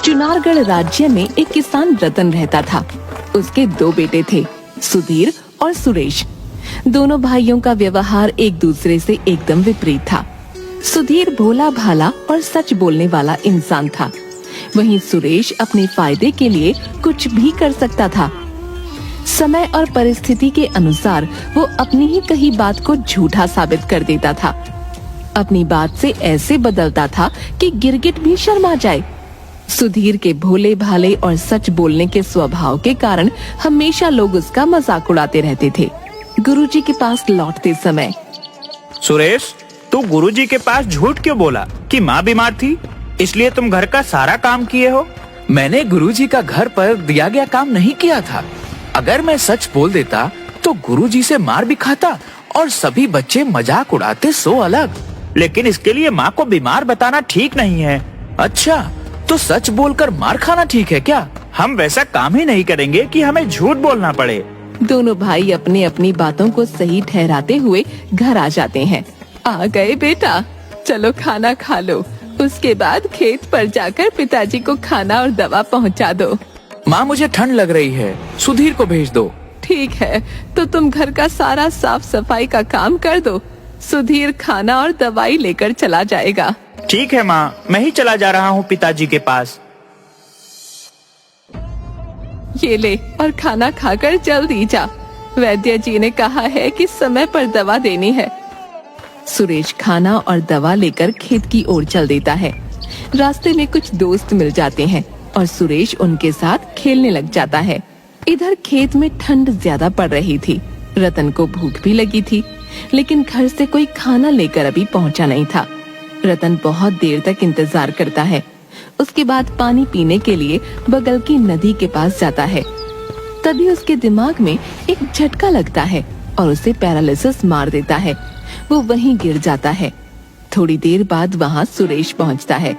चुनारगढ़ राज्य में एक किसान रतन रहता था। उसके 2 बेटे थे, सुधीर और सुरेश। दोनों भाइयों का व्यवहार एक दूसरे से एकदम विपरीत था। सुधीर भोला भाला और सच बोलने वाला इंसान था, वहीं सुरेश अपने फायदे के लिए कुछ भी कर सकता था। समय और परिस्थिति के अनुसार वो अपनी ही कही बात को झूठा साबित कर देता था। अपनी बात से ऐसे बदलता था कि गिरगिट भी शर्मा जाए। सुधीर के भोले भाले और सच बोलने के स्वभाव के कारण हमेशा लोग उसका मजाक उड़ाते रहते थे। गुरुजी के पास लौटते समय, सुरेश, तू गुरुजी के पास झूठ क्यों बोला कि माँ बीमार थी, इसलिए तुम घर का सारा काम किए हो? मैंने गुरुजी का घर पर दिया गया काम नहीं किया था। अगर मैं सच बोल देता तो गुरुजी से मार भी खाता और सभी बच्चे मजाक उड़ाते सो अलग। लेकिन इसके लिए माँ को बीमार बताना ठीक नहीं है। अच्छा, तो सच बोलकर मार खाना ठीक है क्या? हम वैसा काम ही नहीं करेंगे कि हमें झूठ बोलना पड़े। दोनों भाई अपनी अपनी बातों को सही ठहराते हुए घर आ जाते हैं। आ गए बेटा, चलो खाना खा लो, उसके बाद खेत पर जाकर पिताजी को खाना और दवा पहुंचा दो। माँ, मुझे ठंड लग रही है, सुधीर को भेज दो। ठीक है, तो तुम घर का सारा साफ सफाई का काम कर दो, सुधीर खाना और दवाई लेकर चला जाएगा। ठीक है माँ, मैं ही चला जा रहा हूँ पिताजी के पास। ये ले और खाना खाकर जल्दी जा, वैद्य जी ने कहा है कि समय पर दवा देनी है। सुरेश खाना और दवा लेकर खेत की ओर चल देता है। रास्ते में कुछ दोस्त मिल जाते हैं और सुरेश उनके साथ खेलने लग जाता है। इधर खेत में ठंड ज्यादा पड़ रही थी। रतन को भूख भी लगी थी, लेकिन घर से कोई खाना लेकर अभी पहुंचा नहीं था। रतन बहुत देर तक इंतजार करता है। उसके बाद पानी पीने के लिए बगल की नदी के पास जाता है। तभी उसके दिमाग में एक झटका लगता है और उसे पैरालिसिस मार देता है। वो वहीं गिर जाता है। थोड़ी देर बाद वहाँ सुरेश पहुँचता है।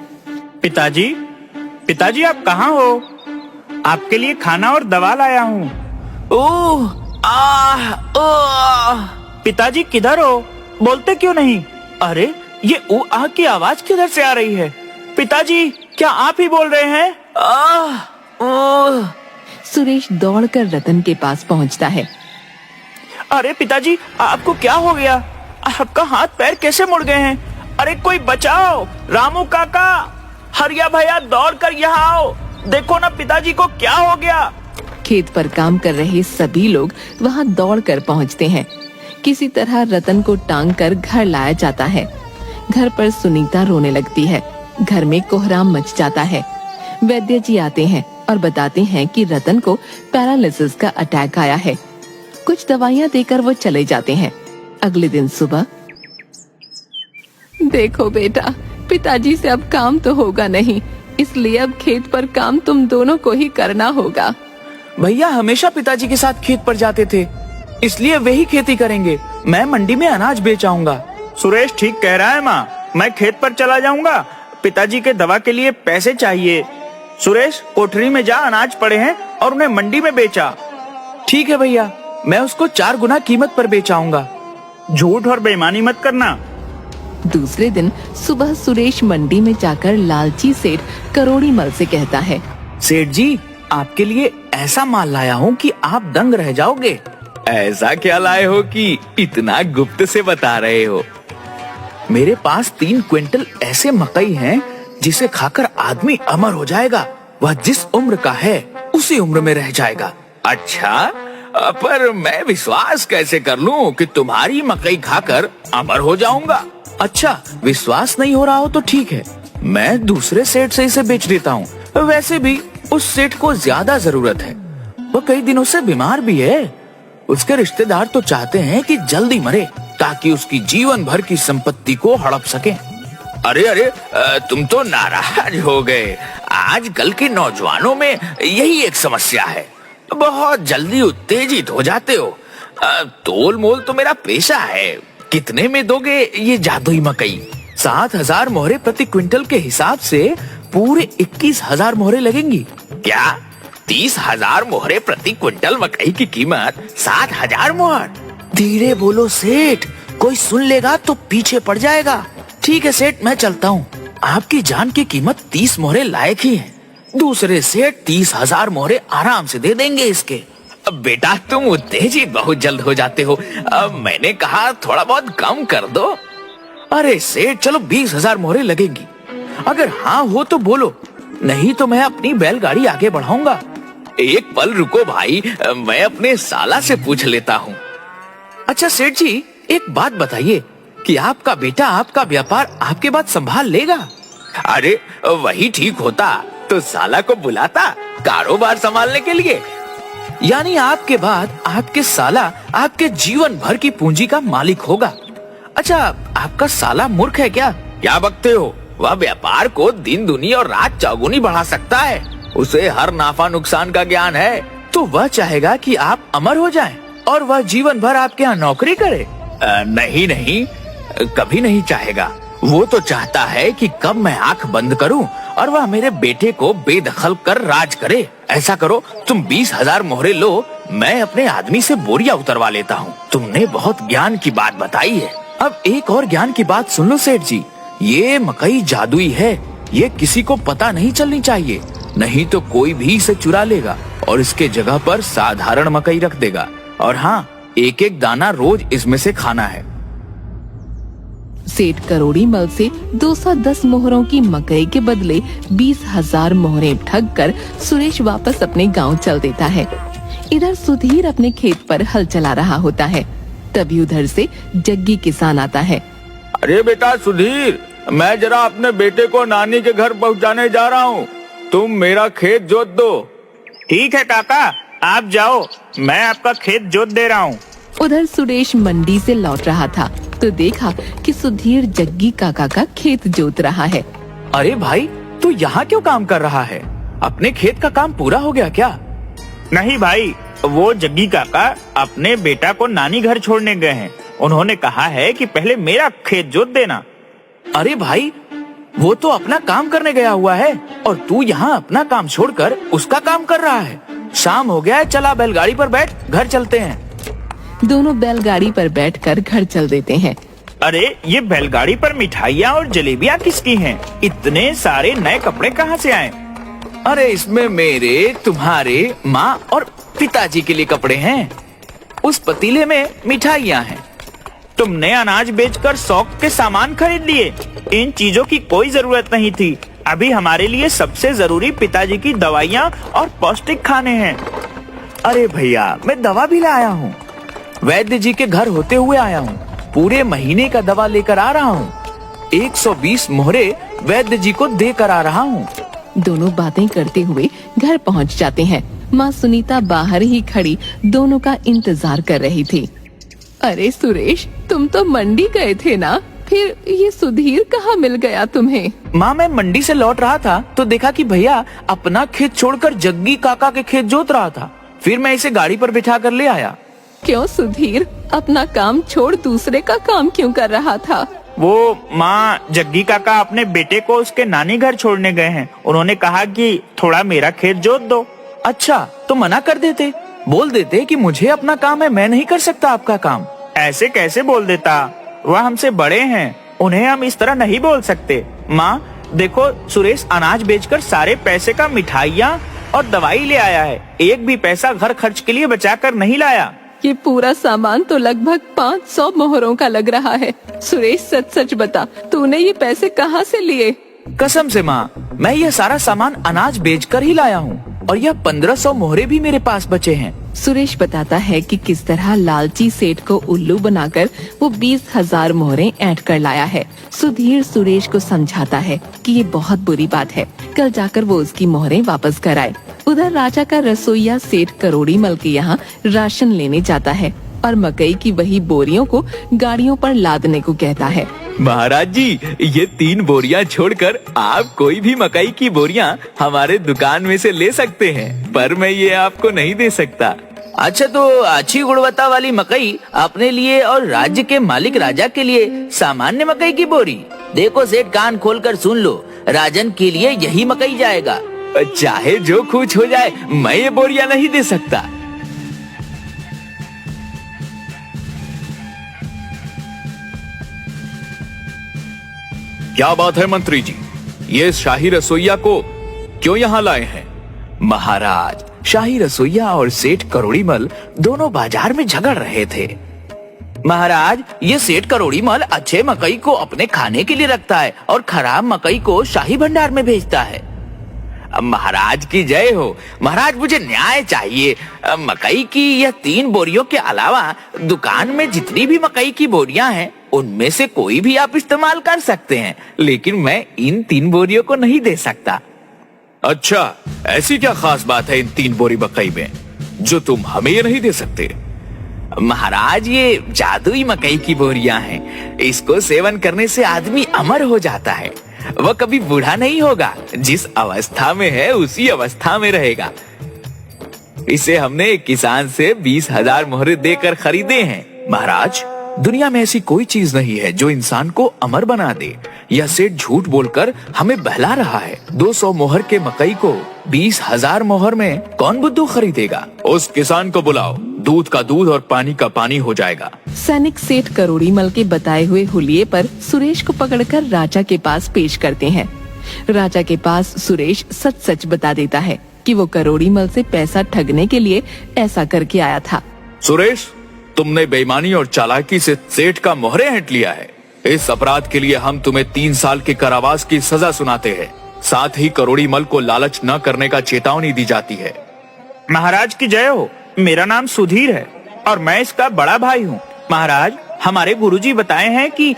पिताजी, पिताजी आप कहाँ हो? आपके लिए खाना और दवा लाया हूँ। ओह, पिताजी किधर हो? बोलते क्यों नहीं? अरे, ये ऊ आह की आवाज किधर से आ रही है? पिताजी, क्या आप ही बोल रहे हैं? सुरेश दौड़कर रतन के पास पहुंचता है। अरे पिताजी, आपको क्या हो गया? आपका हाथ पैर कैसे मुड़ गए हैं? अरे कोई बचाओ! रामू काका, हरिया भैया, दौड़कर यहाँ आओ। देखो ना पिताजी को क्या हो गया। खेत पर काम कर रहे सभी लोग वहाँ दौड़कर पहुँचते हैं। किसी तरह रतन को टांग कर घर लाया जाता है। घर पर सुनीता रोने लगती है। घर में कोहराम मच जाता है। वैद्य जी आते हैं और बताते हैं कि रतन को पैरालिसिस का अटैक आया है। कुछ दवाइयाँ देकर वो चले जाते हैं। अगले दिन सुबह, देखो बेटा, पिताजी से अब काम तो होगा नहीं, इसलिए अब खेत पर काम तुम दोनों को ही करना होगा। भैया हमेशा पिताजी के साथ खेत पर जाते थे, इसलिए वे ही खेती करेंगे। मैं मंडी में अनाज बेच आऊंगा। सुरेश ठीक कह रहा है माँ, मैं खेत पर चला जाऊंगा। पिताजी के दवा के लिए पैसे चाहिए। सुरेश, कोठरी में जा, अनाज पड़े हैं और उन्हें मंडी में बेचा। ठीक है भैया, मैं उसको 4 गुना कीमत पर बेच आऊंगा। झूठ और बेईमानी मत करना। दूसरे दिन सुबह सुरेश मंडी में जाकर लालची सेठ करोड़ी मल से कहता है, सेठ जी, आपके लिए ऐसा माल लाया हूँ कि आप दंग रह जाओगे। ऐसा क्या लाए हो कि इतना गुप्त से बता रहे हो? मेरे पास 3 क्विंटल ऐसे मकई हैं जिसे खाकर आदमी अमर हो जाएगा। वह जिस उम्र का है उसी उम्र में रह जाएगा। अच्छा, पर मैं विश्वास कैसे कर लूं कि तुम्हारी मकई खाकर अमर हो जाऊंगा? अच्छा, विश्वास नहीं हो रहा हो तो ठीक है, मैं दूसरे सेठ से इसे बेच देता हूँ। वैसे भी उस सेठ को ज्यादा जरूरत है, वो कई दिनों से बीमार भी है। उसके रिश्तेदार तो चाहते हैं कि जल्दी मरे ताकि उसकी जीवन भर की संपत्ति को हड़प सके। अरे अरे, तुम तो नाराज हो गए। आजकल के नौजवानों में यही एक समस्या है, बहुत जल्दी उत्तेजित हो जाते हो। तोल मोल तो मेरा पेशा है। कितने में दोगे ये जादुई मकई? 7,000 मोहरे प्रति क्विंटल के हिसाब से पूरे 21,000 मोहरे लगेंगी। क्या 30,000 मोहरे प्रति क्विंटल मकई की कीमत 7,000 मोहर? धीरे बोलो सेठ, कोई सुन लेगा तो पीछे पड़ जाएगा। ठीक है सेठ, मैं चलता हूँ। आपकी जान की कीमत 30 मोहरे लायक ही है। दूसरे से 30,000 मोहरे आराम से दे देंगे इसके। अब बेटा तुम उत्तेजित बहुत जल्द हो जाते हो। अब मैंने कहा थोड़ा बहुत कम कर दो। अरे सेठ चलो 20,000 मोहरे लगेंगी। अगर हाँ हो तो बोलो, नहीं तो मैं अपनी बैलगाड़ी आगे बढ़ाऊंगा। एक पल रुको भाई, मैं अपने साला से पूछ लेता हूँ। अच्छा सेठ जी एक बात बताइए कि आपका बेटा आपका व्यापार आपके बाद संभाल लेगा? अरे वही ठीक होता तो साला को बुलाता कारोबार संभालने के लिए। यानी आपके बाद आपके साला आपके जीवन भर की पूंजी का मालिक होगा। अच्छा आपका साला मूर्ख है क्या? क्या बकते हो? वह व्यापार को दिन दुनी और रात चौगुनी बढ़ा सकता है। उसे हर नाफा नुकसान का ज्ञान है। तो वह चाहेगा कि आप अमर हो जाएं और वह जीवन भर आपके यहाँ नौकरी करे? नहीं नहीं, कभी नहीं चाहेगा। वो तो चाहता है कि कब मैं आंख बंद करूं और वह मेरे बेटे को बेदखल कर राज करे। ऐसा करो तुम 20,000 मोहरे लो, मैं अपने आदमी से बोरिया उतरवा लेता हूँ। तुमने बहुत ज्ञान की बात बताई है। अब एक और ज्ञान की बात सुन लो सेठ जी, ये मकई जादुई है। ये किसी को पता नहीं चलनी चाहिए, नहीं तो कोई भी इसे चुरा लेगा और इसके जगह पर साधारण मकई रख देगा। और हाँ, एक एक दाना रोज इसमें से खाना है। सेठ करोड़ी मल से 210 मोहरों की मकई के बदले 20,000 मोहरें ठग कर सुरेश वापस अपने गांव चल देता है। इधर सुधीर अपने खेत पर हल चला रहा होता है। तभी उधर से जग्गी किसान आता है। अरे बेटा सुधीर, मैं जरा अपने बेटे को नानी के घर पहुंचाने जा रहा हूँ। तुम मेरा खेत जोत दो। ठीक है काका, आप जाओ, मैं आपका खेत जोत दे रहा हूँ। उधर सुरेश मंडी से लौट रहा था तो देखा कि सुधीर जग्गी काका का खेत जोत रहा है। अरे भाई तू यहाँ क्यों काम कर रहा है? अपने खेत का काम पूरा हो गया क्या? नहीं भाई, वो जग्गी काका अपने बेटा को नानी घर छोड़ने गए हैं। उन्होंने कहा है कि पहले मेरा खेत जोत देना। अरे भाई वो तो अपना काम करने गया हुआ है और तू यहाँ अपना काम छोड़कर उसका काम कर रहा है। शाम हो गया है, चला बैलगाड़ी पर बैठ, घर चलते हैं। दोनों बैलगाड़ी पर बैठकर घर चल देते हैं। अरे ये बैलगाड़ी पर मिठाइयाँ और जलेबियाँ किसकी हैं? इतने सारे नए कपड़े कहाँ से आए? अरे इसमें मेरे, तुम्हारे, माँ और पिताजी के लिए कपड़े हैं। उस पतीले में मिठाइयाँ हैं। तुमने अनाज बेचकर शौक के सामान खरीद लिए। इन चीजों की कोई जरूरत नहीं थी। अभी हमारे लिए सबसे जरूरी पिताजी की दवाइयाँ और पौष्टिक खाने हैं। अरे भैया मैं दवा भी लाया हूँ। वैद्य जी के घर होते हुए आया हूँ। पूरे महीने का दवा लेकर आ रहा हूँ। 120 मोहरे वैद्य जी को देकर आ रहा हूँ। दोनों बातें करते हुए घर पहुंच जाते हैं। माँ सुनीता बाहर ही खड़ी दोनों का इंतजार कर रही थी। अरे सुरेश, तुम तो मंडी गए थे ना? फिर ये सुधीर कहाँ मिल गया तुम्हें? माँ मैं मंडी से लौट रहा था तो देखा कि भैया अपना खेत छोड़कर जग्गी काका के खेत जोत रहा था। फिर मैं इसे गाड़ी पर बिठा कर ले आया। क्यों सुधीर, अपना काम छोड़ दूसरे का काम क्यों कर रहा था? वो माँ, जग्गी काका अपने बेटे को उसके नानी घर छोड़ने गए हैं। उन्होंने कहा कि थोड़ा मेरा खेत जोत दो। अच्छा तो मना कर देते, बोल देते कि मुझे अपना काम है, मैं नहीं कर सकता आपका काम। ऐसे कैसे बोल देता? वह हमसे बड़े हैं, उन्हें हम इस तरह नहीं बोल सकते। माँ देखो, सुरेश अनाज बेचकर सारे पैसे का मिठाइयाँ और दवाई ले आया है। एक भी पैसा घर खर्च के लिए बचा कर नहीं लाया। ये पूरा सामान तो लगभग 500 मोहरों का लग रहा है। सुरेश सच सच बता, तूने ये पैसे कहाँ से लिए? कसम से माँ, मैं ये सारा सामान अनाज बेचकर ही लाया हूँ और यह 1500 मोहरे भी मेरे पास बचे हैं। सुरेश बताता है कि किस तरह लालची सेठ को उल्लू बनाकर वो 20,000 मोहरें ऐंठ कर लाया है। सुधीर सुरेश को समझाता है कि ये बहुत बुरी बात है, कल जाकर वो उसकी मोहरें वापस कराए। उधर राजा का रसोइया सेठ करोड़ी मल के यहाँ राशन लेने जाता है और मकई की वही बोरियों को गाड़ियों पर लादने को कहता है। महाराज जी, ये 3 बोरियां छोड़कर आप कोई भी मकई की बोरियां हमारे दुकान में से ले सकते हैं, पर मैं ये आपको नहीं दे सकता। अच्छा तो अच्छी गुणवत्ता वाली मकई अपने लिए और राज्य के मालिक राजा के लिए सामान्य मकई की बोरी। देखो सेठ, कान खोलकर सुन लो, राजन के लिए यही मकई जाएगा। चाहे जो कुछ हो जाए, मैं ये बोरियां नहीं दे सकता। क्या बात है मंत्री जी, ये शाही रसोइया को क्यों यहाँ लाए हैं? महाराज, शाही रसोइया और सेठ करोड़ीमल दोनों बाजार में झगड़ रहे थे। महाराज, ये सेठ करोड़ीमल अच्छे मकई को अपने खाने के लिए रखता है और खराब मकई को शाही भंडार में भेजता है। महाराज की जय हो। महाराज, मुझे न्याय चाहिए। मकई की यह 3 बोरियों के अलावा दुकान में जितनी भी मकई की बोरियां हैं उनमें से कोई भी आप इस्तेमाल कर सकते हैं, लेकिन मैं इन 3 बोरियों को नहीं दे सकता। अच्छा, ऐसी क्या खास बात है इन 3 बोरी मकई में जो तुम हमें ये नहीं दे सकते? महाराज, ये जादुई मकई की बोरियां हैं। इसको सेवन करने से आदमी अमर हो जाता है। वह कभी बूढ़ा नहीं होगा, जिस अवस्था में है उसी अवस्था में रहेगा। इसे हमने एक किसान से 20,000 मोहरे देकर खरीदे हैं। महाराज, दुनिया में ऐसी कोई चीज नहीं है जो इंसान को अमर बना दे। यह सेठ झूठ बोलकर हमें बहला रहा है। 200 मोहर के मकई को 20,000 मोहर में कौन बुद्धू खरीदेगा? उस किसान को बुलाओ, दूध का दूध और पानी का पानी हो जाएगा। सैनिक सेठ करोड़ीमल के बताए हुए हुलिये पर सुरेश को पकड़कर राजा के पास पेश करते हैं। राजा के पास सुरेश सच सच बता देता है कि वो करोड़ीमल से पैसा ठगने के लिए ऐसा करके आया था। सुरेश, तुमने बेईमानी और चालाकी से सेठ का मोहरे हट लिया है। इस अपराध के लिए हम तुम्हें 3 साल के कारावास की सजा सुनाते हैं। साथ ही करोड़ीमल को लालच न करने का चेतावनी दी जाती है। महाराज की जय हो। मेरा नाम सुधीर है और मैं इसका बड़ा भाई हूँ। महाराज, हमारे गुरुजी बताए हैं कि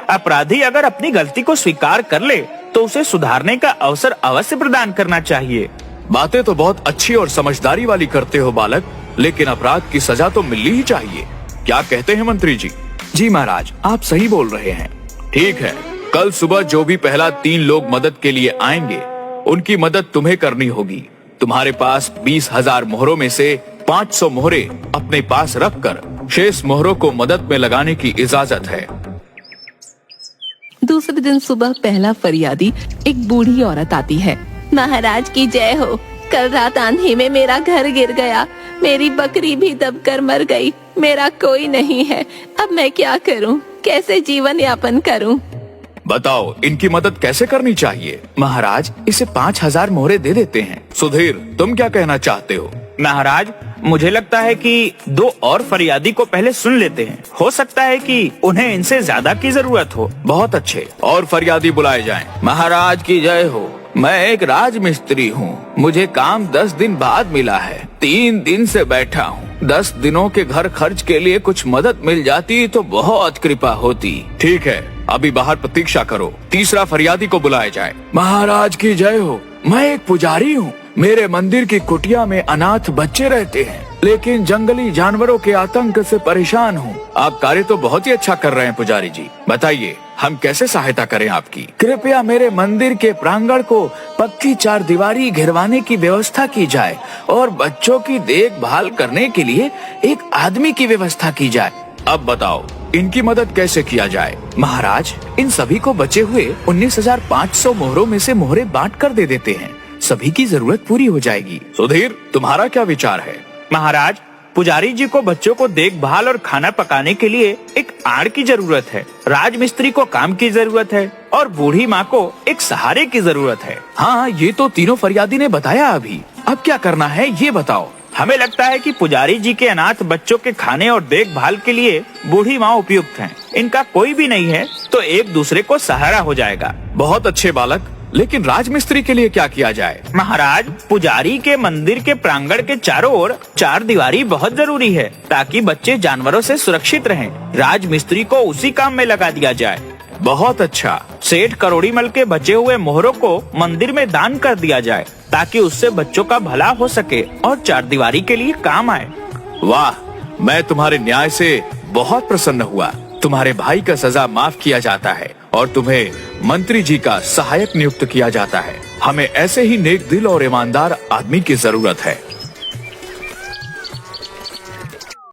अपराधी अगर अपनी गलती को स्वीकार कर ले तो उसे सुधारने का अवसर अवश्य प्रदान करना चाहिए। बातें तो बहुत अच्छी और समझदारी वाली करते हो बालक, लेकिन अपराध की सजा तो मिलनी ही चाहिए। क्या कहते हैं मंत्री जी? जी महाराज, आप सही बोल रहे हैं। ठीक है, कल सुबह जो भी पहला 3 लोग मदद के लिए आएंगे उनकी मदद तुम्हें करनी होगी। तुम्हारे पास 20,000 मोहरों में से 500 मोहरे अपने पास रखकर शेष मोहरों को मदद में लगाने की इजाजत है। दूसरे दिन सुबह पहला फरियादी एक बूढ़ी औरत आती है। महाराज की जय हो। कल रात आंधी में मेरा घर गिर गया, मेरी बकरी भी दबकर मर गई, मेरा कोई नहीं है। अब मैं क्या करूं? कैसे जीवन यापन करूं? बताओ, इनकी मदद कैसे करनी चाहिए? महाराज, इसे 5,000 मोहरे दे देते हैं। सुधीर, तुम क्या कहना चाहते हो? महाराज, मुझे लगता है कि 2 और फरियादी को पहले सुन लेते हैं। हो सकता है कि उन्हें इनसे ज्यादा की जरूरत हो। बहुत अच्छे, और फरियादी बुलाए जाएं। महाराज की जय हो। मैं एक राजमिस्त्री हूँ। मुझे काम 10 दिन बाद मिला है। 3 दिन से बैठा हूँ। 10 दिनों के घर खर्च के लिए कुछ मदद मिल जाती तो बहुत कृपा होती। ठीक है, अभी बाहर प्रतीक्षा करो। तीसरा फरियादी को बुलाया जाए। महाराज की जय हो। मैं एक पुजारी हूँ। मेरे मंदिर की कुटिया में अनाथ बच्चे रहते हैं, लेकिन जंगली जानवरों के आतंक से परेशान हूँ। आप कार्य तो बहुत ही अच्छा कर रहे हैं पुजारी जी। बताइए, हम कैसे सहायता करें आपकी? कृपया मेरे मंदिर के प्रांगण को पक्की 4 दीवारी घेरवाने की व्यवस्था की जाए और बच्चों की देखभाल करने के लिए एक आदमी की व्यवस्था की जाए। अब बताओ, इनकी मदद कैसे किया जाए? महाराज, इन सभी को बचे हुए 19,500 मोहरों में से मोहरे बांट कर दे देते हैं। सभी की जरूरत पूरी हो जाएगी। सुधीर, तुम्हारा क्या विचार है? महाराज, पुजारी जी को बच्चों को देखभाल और खाना पकाने के लिए एक आड़ की जरूरत है, राजमिस्त्री को काम की जरूरत है और बूढ़ी माँ को एक सहारे की जरूरत है। हाँ, ये तो तीनों फरियादी ने बताया अभी। अब क्या करना है ये बताओ। हमें लगता है कि पुजारी जी के अनाथ बच्चों के खाने और देखभाल के लिए बूढ़ी माँ उपयुक्त हैं। इनका कोई भी नहीं है तो एक दूसरे को सहारा हो जाएगा। बहुत अच्छे बालक, लेकिन राजमिस्त्री के लिए क्या किया जाए? महाराज, पुजारी के मंदिर के प्रांगण के चारों ओर 4 दीवारी बहुत जरूरी है ताकि बच्चे जानवरों से सुरक्षित रहें। राजमिस्त्री को उसी काम में लगा दिया जाए। बहुत अच्छा। सेठ करोड़ीमल के बचे हुए मोहरों को मंदिर में दान कर दिया जाए ताकि उससे बच्चों का भला हो सके और 4 दीवारी के लिए काम आए। वाह, मैं तुम्हारे न्याय से बहुत प्रसन्न हुआ। तुम्हारे भाई का सजा माफ किया जाता है और तुम्हें मंत्री जी का सहायक नियुक्त किया जाता है। हमें ऐसे ही नेक दिल और ईमानदार आदमी की जरूरत है।